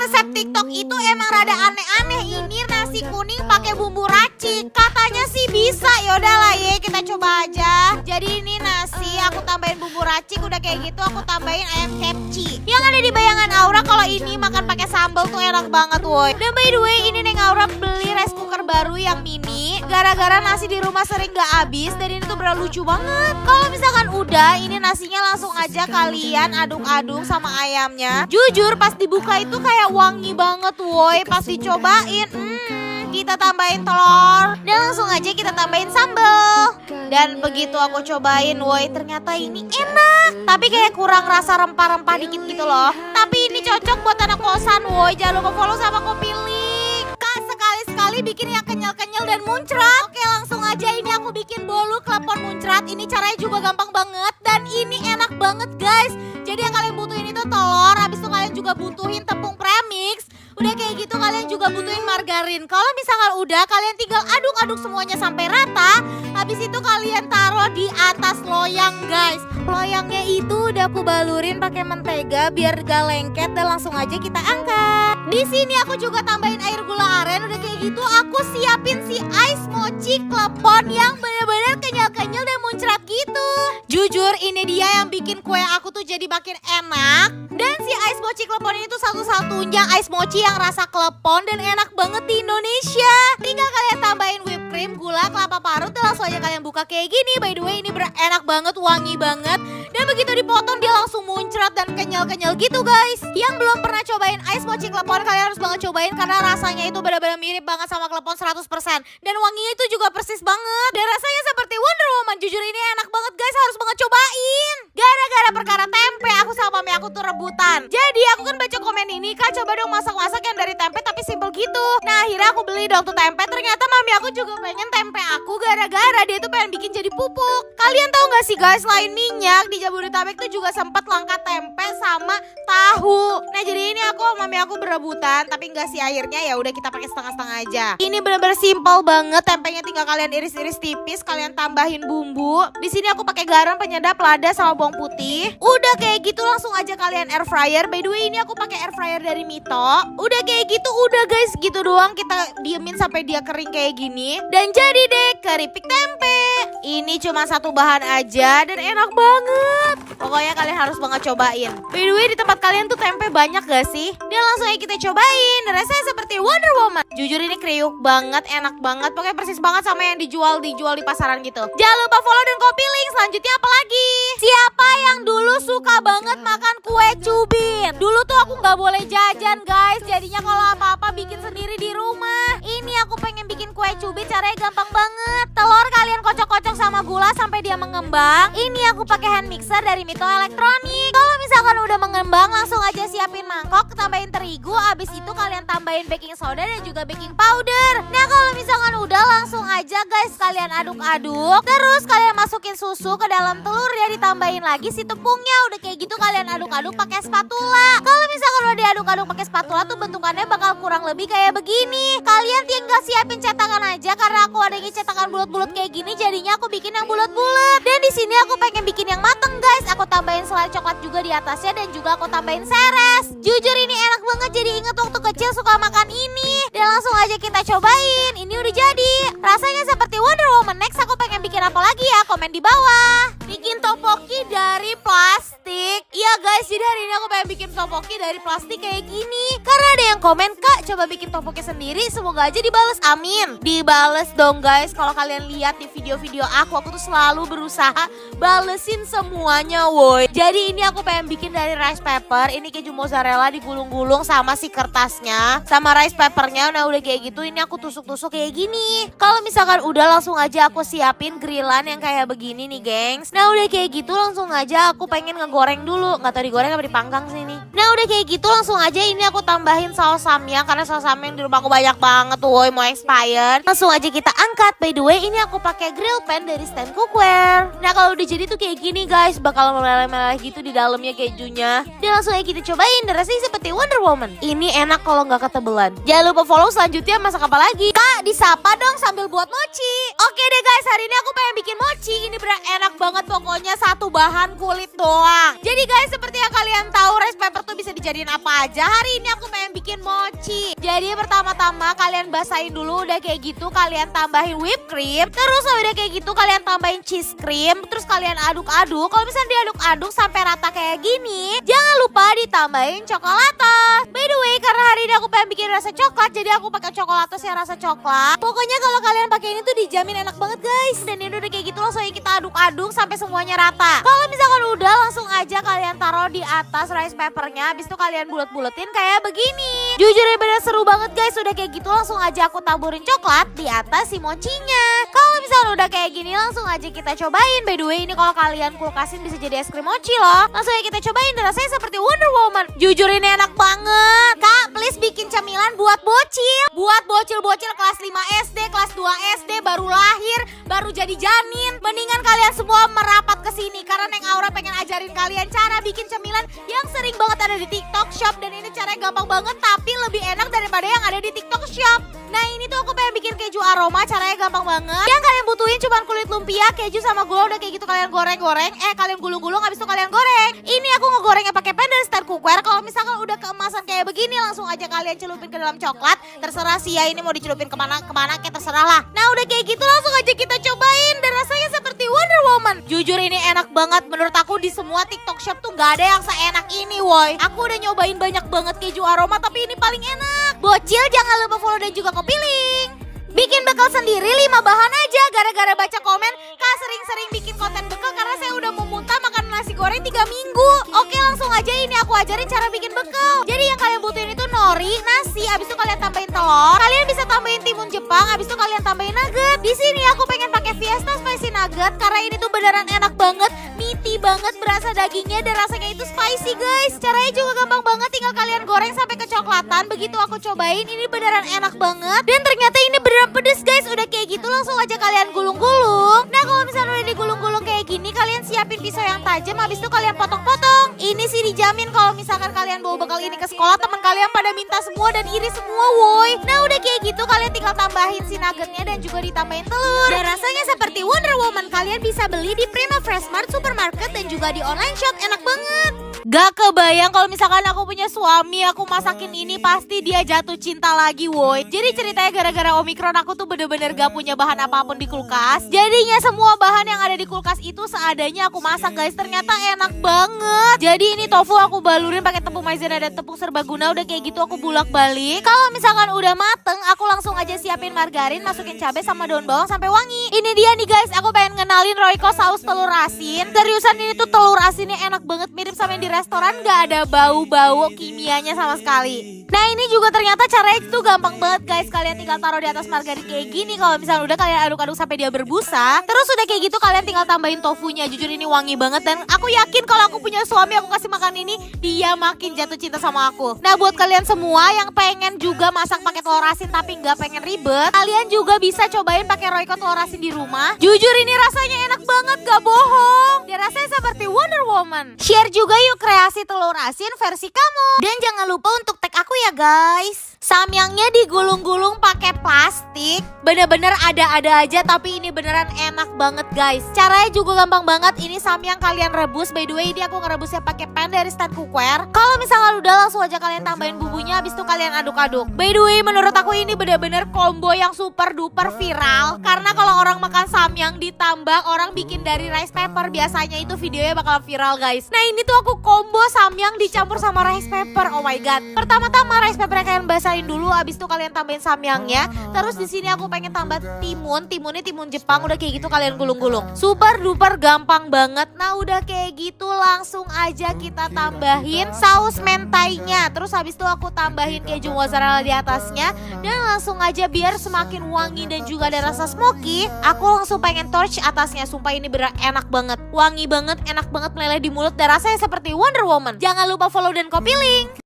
resep TikTok itu emang rada aneh-aneh. Ini nasi kuning pakai bumbu racik. Katanya sih bisa. Yaudah lah ya, kita coba aja. Jadi ini nasi, aku tambahin bumbu racik. Udah kayak gitu aku tambahin ayam kepci. Yang ada di bayangan Aura kalau ini makan pakai sambal tuh enak banget woi. Dan by the way, ini Neng Aura beli rice cooker baru yang mini. Gara-gara nasi di rumah sering gak habis. Dan ini tuh bener lucu banget. Kalau misalkan udah, ini nasinya langsung aja kalian aduk-aduk sama ayamnya. Jujur pas dibuka itu kayak wangi banget woi. Pas dicobain, kita tambahin telur. Dan langsung aja kita tambahin sambal. Dan begitu aku cobain woi, ternyata ini enak. Tapi kayak kurang rasa rempah-rempah dikit gitu loh. Tapi ini cocok buat anak kosan woi. Jangan lupa follow sama Kopi Link. Kak, sekali-sekali bikin yang kenyal-kenyal dan muncrat. Oke, langsung aja ini aku bikin bolu klepon muncrat. Ini caranya juga gampang banget. Dan ini enak banget guys. Jadi yang kalian butuhin itu telur. Habis itu kalian juga butuhin tepung premix. Udah kayak gitu kalian juga butuhin margarin. Kalau misalkan udah, kalian tinggal aduk-aduk semuanya sampai rata. Habis itu kalian taruh di atas loyang guys. Loyangnya itu udah aku balurin pakai mentega biar gak lengket. Dan langsung aja kita angkat. Di sini aku juga tambahin air gula aren. Udah kayak gitu aku siapin si ice mochi klepon yang bener-bener kenyal-kenyal dan muncrat gitu. Jujur ini dia yang bikin kue aku tuh jadi makin enak. Dan si ice mochi klepon ini tuh satu-satunya ice mochi yang rasa klepon dan enak banget di Indonesia. Tinggal kalian tambahin whipped cream, gula, kelapa parut, dan langsung aja kalian buka kayak gini. By the way ini enak banget, wangi banget. Dan begitu dipotong dia langsung muncrat dan kenyal-kenyal gitu guys. Yang belum pernah cobain ice mochi klepon, kalian harus banget cobain karena rasanya itu benar-benar mirip banget sama klepon 100%. Dan wanginya itu juga persis banget. Dan rasanya seperti Wonder Woman. Jujur ini enak banget guys, harus banget cobain. Gara-gara perkara tempe, aku sama mami aku tuh rebutan. Jadi aku kan baca komen ini, Kak coba dong masak-masak yang dari tempe tapi simple gitu. Nah akhirnya aku beli dong tuh tempe. Ternyata mami aku juga pengen tempe aku gara-gara dia tuh pengen bikin jadi pupuk. Kalian tahu gak sih guys, selain minyak di Jabodetabek tuh juga sempat langka tempe sama tahu. Nah jadi ini aku mami aku berebutan, tapi enggak sih akhirnya ya udah kita pakai setengah-setengah aja. Ini bener-bener simple banget, tempenya tinggal kalian iris-iris tipis, kalian tambahin bumbu. Di sini aku pakai garam, penyedap, lada sama bawang putih. Udah kayak gitu langsung aja kalian air fryer. By the way ini aku pakai air fryer dari Mito. Udah kayak gitu udah guys, gitu doang kita diemin sampai dia kering kayak gini. Dan jadi deh keripik tempe. Ini cuma satu bahan aja dan enak banget. Pokoknya kalian harus banget cobain. By the way di tempat kalian tuh tempe banyak gak sih? Dan langsung aja kita cobain. Dan rasanya seperti Wonder Woman. Jujur ini kriuk banget, enak banget. Pokoknya persis banget sama yang dijual di pasaran gitu. Jangan lupa follow dan Kopi Link. Selanjutnya apa lagi? Siapa yang dulu suka banget makan kue cubit? Dulu tuh aku gak boleh jajan guys. Jadinya kalau apa-apa bikin sendiri di rumah. Ini aku pengen bikin kue cubit, caranya gampang banget. Telur kalian kocok-kocok sama gula sampai dia mengembang. Ini aku pakai hand mixer dari Mito Elektronik. Kalau misalkan udah mengembang langsung aja siapin mangkok, tambahin terigu. Abis itu kalian tambahin baking soda dan juga baking powder. Nah kalau misalkan udah langsung aja guys kalian aduk-aduk. Terus kalian masukin susu ke dalam telur ya, ditambahin lagi si tepungnya. Udah kayak gitu kalian aduk-aduk pakai spatula. Kalau misalkan udah diaduk-aduk pakai spatula tuh bentukannya bakal kurang lebih kayak begini. Kalian tinggal siapin cetakan aja karena aku adanya cetakan bulat-bulat kayak gini, jadinya aku bikin yang bulat-bulat. Dan di sini aku pengen bikin yang mateng guys. Aku tambahin selai coklat juga di atasnya dan juga aku tambahin seres. Jujur ini enak banget, jadi inget waktu kecil suka makan ini. Dan langsung aja kita cobain. Ini udah jadi. Rasanya seperti Wonder Woman. Next aku pengen bikin apa lagi ya? Komen di bawah. Bikin topoki dari plastik. Iya guys, jadi hari ini aku pengen bikin topoki dari plastik kayak gini. Karena ada yang komen, Kak coba bikin topoki sendiri, semoga aja dibales. Amin. Dibales dong guys. Kalau kalian lihat di video-video aku tuh selalu berusaha balesin semuanya woi. Jadi ini aku pengen bikin dari rice paper. Ini keju mozzarella digulung-gulung sama si kertasnya, sama rice papernya. Nah udah kayak gitu ini aku tusuk-tusuk kayak gini. Kalau misalkan udah langsung aja aku siapin grillan yang kayak begini nih gengs. Nah udah kayak gitu langsung aja aku pengen ngegoreng dulu. Gak tau digoreng apa dipanggang sih ini. Nah udah kayak gitu langsung aja ini aku tambahin saus samyang. Karena saus samyang di rumah aku banyak banget tuh woi, mau expired. Langsung aja kita angkat. By the way ini aku pakai grill pan dari stand cookware. Nah kalau udah jadi tuh kayak gini guys, bakal meleleh-meleleh gitu di dalamnya kejunya. Dan langsung aja kita cobain. Dan rasanya seperti Wonder Woman. Ini enak kalau nggak ketebelan. Jangan lupa follow selanjutnya masak apa lagi. Kak disapa dong sambil buat mochi. Oke deh guys, hari ini aku pengen bikin mochi. Ini bener enak banget, pokoknya satu bahan kulit doang. gampang. Jadi guys, seperti yang kalian tahu, rice paper tuh bisa dijadiin apa aja. Hari ini aku pengen bikin mochi. Jadi pertama-tama kalian basahin dulu, udah kayak gitu kalian tambahin whipped cream. Terus udah kayak gitu kalian tambahin cheese cream. Terus kalian aduk-aduk. Kalau misalnya diaduk-aduk sampai rata kayak gini, jangan lupa ditambahin cokolata. By the way, karena hari ini aku pengen bikin rasa coklat, jadi aku pakai coklatos yang rasa coklat. Pokoknya kalau kalian pakai ini tuh dijamin enak banget guys. Dan ini udah kayak gitu langsung kita aduk-aduk sampai semuanya rata. Kalau misalkan udah, langsung aja kalian taruh di atas rice papernya. Habis itu kalian bulet-buletin kayak begini. Jujur ya bener seru banget guys. Udah kayak gitu langsung aja aku taburin coklat di atas si mochinya. Kalau misalkan udah kayak gini, langsung aja kita cobain. By the way, ini kalau kalian kulkasin bisa jadi es krim mochi loh. Langsung aja kita cobain dan rasanya seperti Wonder Woman. Jujur ini enak banget. Kak, please bikin camilan buat bocil. Buat bocil-bocil kelas 5 SD, kelas 2 SD, baru lahir, baru jadi janin. Mendingan kalian semua merapat ke sini karena Neng Aura pengen ajarin kalian cara bikin camilan yang sering banget ada di TikTok Shop. Dan ini caranya gampang banget tapi lebih enak daripada yang ada di TikTok Shop. Nah ini tuh aku pengen bikin keju aroma, caranya gampang banget. Yang kalian butuhin cuma kulit lumpia, keju sama gula. Udah kayak gitu kalian goreng-goreng, kalian gulung-gulung, habis itu kalian goreng. Ini aku ngegorengnya pakai pan dan stand cookware. Kalau misalkan udah keemasan kayak begini, langsung aja kalian celupin ke dalam coklat. Terserah sih ya, ini mau dicelupin kemana kayak terserah lah. Nah udah kayak gitu langsung aja kita cobain dan rasanya seperti Wonder Woman. Jujur ini enak banget. Menurut aku di semua TikTok Shop tuh gak ada yang seenak ini woy. Aku udah nyobain banyak banget keju aroma tapi ini paling enak. Bocil jangan lupa follow dan juga copy link. Bikin bekal sendiri 5 bahan aja. Gara-gara baca komen, Kak sering-sering bikin konten bekal karena saya udah mau muntah makan nasi goreng 3 minggu. Oke langsung aja ini aku ajarin cara bikin bekal. Jadi yang kalian butuhin itu nori, nasi, abis itu kalian tambahin telur. Kalian bisa tambahin timun Jepang, abis itu kalian tambahin nugget. Di sini aku pengen pakai Fiesta Spicy Nugget karena ini tuh beneran enak banget, meaty banget, berasa dagingnya dan rasanya itu spicy guys. Caranya juga gampang banget, tinggal kalian goreng sampai kecoklatan. Begitu aku cobain ini beneran enak banget dan ternyata ini beneran pedes guys. Udah kayak gitu langsung aja kalian gulung-gulung. Nah kalau misalnya udah digulung-gulung kayak gini, kalian siapin pisau yang tajam, habis itu kalian potong-potong. Ini sih dijamin kalau misalkan kalian bawa bekal ini ke sekolah, teman kalian pada minta semua dan iri semua woy. Nah udah kayak gitu kalian tinggal tambahin si nuggetnya dan juga ditambahin telur. Dan rasanya seperti Wonder Woman. Kalian bisa beli di Prima Freshmart Supermarket dan juga di online shop. Enak banget. Gak kebayang kalau misalkan aku punya suami, aku masakin ini pasti dia jatuh cinta lagi woy. Jadi ceritanya gara-gara Omikron aku tuh bener-bener gak punya bahan apapun di kulkas. Jadinya semua bahan yang ada di kulkas itu seadanya aku masak guys. Ternyata enak banget. Jadi ini tofu aku balurin pakai tepung maizena dan tepung serbaguna. Udah kayak gitu aku bulak-balik. Kalau misalkan udah mateng, aku langsung aja siapin margarin, masukin cabai sama daun bawang sampai wangi. Ini dia nih guys, aku pengen ngenalin Royco saus telur asin. Seriusan ini tuh telur asinnya enak banget, mirip sama yang di restoran, gak ada bau-bau kimianya sama sekali. Nah ini juga ternyata caranya itu gampang banget guys. Kalian tinggal taruh di atas margarin kayak gini. Kalau misalnya udah kalian aduk-aduk sampai dia berbusa. Terus udah kayak gitu kalian tinggal tambahin tofunya. Jujur ini wangi banget dan aku yakin kalau aku punya suami, aku kasih makan ini, dia makin jatuh cinta sama aku. Nah buat kalian semua yang pengen juga masak pakai telur asin tapi nggak pengen ribet, kalian juga bisa cobain pakai Royco telur asin di rumah. Jujur ini rasanya enak banget, gak bohong. Dia rasanya seperti Wonder Woman. Share juga yuk kreasi telur asin versi kamu. Dan jangan lupa untuk tag aku ya guys. Samyangnya digulung-gulung pakai plastik. Bener-bener ada-ada aja tapi ini beneran enak banget guys. Caranya juga gampang banget. Ini samyang kalian rebus. By the way ini aku ngerebusnya pakai pan dari stand cookware. Kalau misalnya udah langsung aja kalian tambahin bumbunya, habis itu kalian aduk-aduk. By the way menurut aku ini bener-bener combo yang super duper viral. Karena kalau orang makan samyang ditambah orang bikin dari rice paper, biasanya itu videonya bakal viral guys. Nah ini tuh aku combo samyang dicampur sama rice paper. Oh my god. Pertama-tama rice paper kalian basahin dulu, habis itu kalian tambahin samyangnya. Terus di sini aku pengen tambah timun. Timunnya timun Jepang. Udah kayak gitu kalian gulung-gulung. Super duper gampang banget. Nah udah kayak gitu langsung aja kita tambahin saus mentainya. Terus habis itu aku tambahin keju mozzarella di atasnya. Dan langsung aja biar semakin wangi dan juga ada rasa smoky, aku langsung pengen torch atasnya. Sumpah ini bener enak banget, wangi banget, enak banget, meleleh di mulut dan rasanya seperti Wonder Woman. Jangan lupa follow dan copy link.